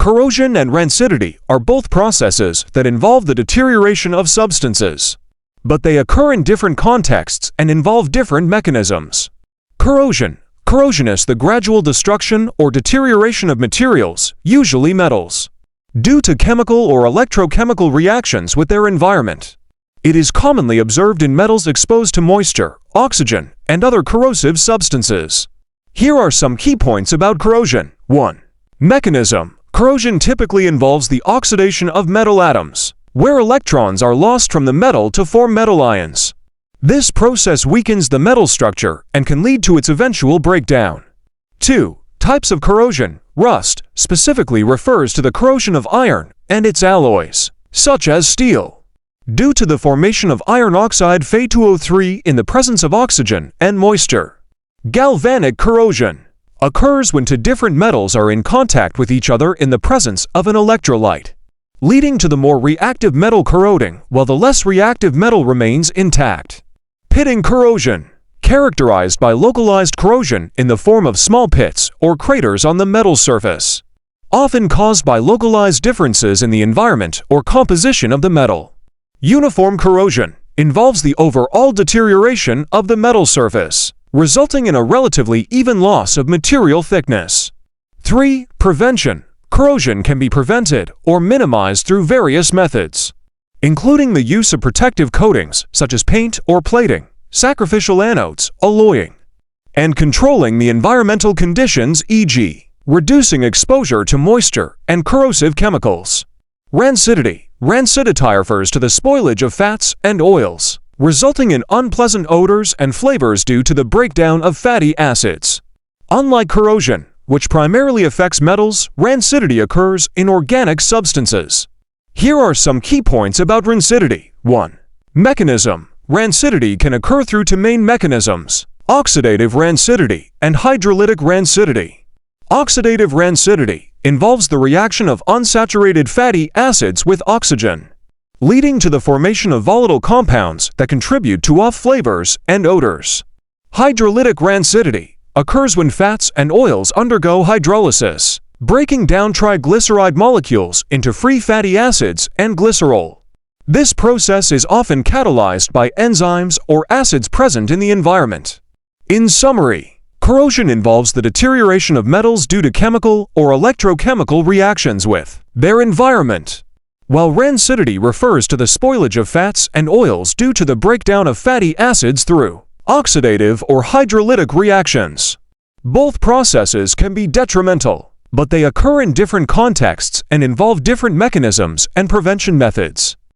Corrosion and rancidity are both processes that involve the deterioration of substances, but they occur in different contexts and involve different mechanisms. Corrosion. Corrosion is the gradual destruction or deterioration of materials, usually metals, due to chemical or electrochemical reactions with their environment. It is commonly observed in metals exposed to moisture, oxygen, and other corrosive substances. Here are some key points about corrosion. 1. Mechanism. Corrosion typically involves the oxidation of metal atoms, where electrons are lost from the metal to form metal ions. This process weakens the metal structure and can lead to its eventual breakdown. 2. Types of corrosion. Rust specifically refers to the corrosion of iron and its alloys, such as steel, due to the formation of iron oxide Fe2O3 in the presence of oxygen and moisture. Galvanic corrosion occurs when two different metals are in contact with each other in the presence of an electrolyte, leading to the more reactive metal corroding while the less reactive metal remains intact. Pitting corrosion, characterized by localized corrosion in the form of small pits or craters on the metal surface, often caused by localized differences in the environment or composition of the metal. Uniform corrosion involves the overall deterioration of the metal surface, resulting in a relatively even loss of material thickness. 3. Prevention. Corrosion can be prevented or minimized through various methods, including the use of protective coatings such as paint or plating, sacrificial anodes, alloying, and controlling the environmental conditions, e.g., reducing exposure to moisture and corrosive chemicals. Rancidity. Rancidity refers to the spoilage of fats and oils, resulting in unpleasant odors and flavors due to the breakdown of fatty acids. Unlike corrosion, which primarily affects metals, rancidity occurs in organic substances. Here are some key points about rancidity. 1. Mechanism. Rancidity can occur through two main mechanisms: oxidative rancidity and hydrolytic rancidity. Oxidative rancidity involves the reaction of unsaturated fatty acids with oxygen, leading to the formation of volatile compounds that contribute to off flavors and odors. Hydrolytic rancidity occurs when fats and oils undergo hydrolysis, breaking down triglyceride molecules into free fatty acids and glycerol. This process is often catalyzed by enzymes or acids present in the environment. In summary, corrosion involves the deterioration of metals due to chemical or electrochemical reactions with their environment, while rancidity refers to the spoilage of fats and oils due to the breakdown of fatty acids through oxidative or hydrolytic reactions. Both processes can be detrimental, but they occur in different contexts and involve different mechanisms and prevention methods.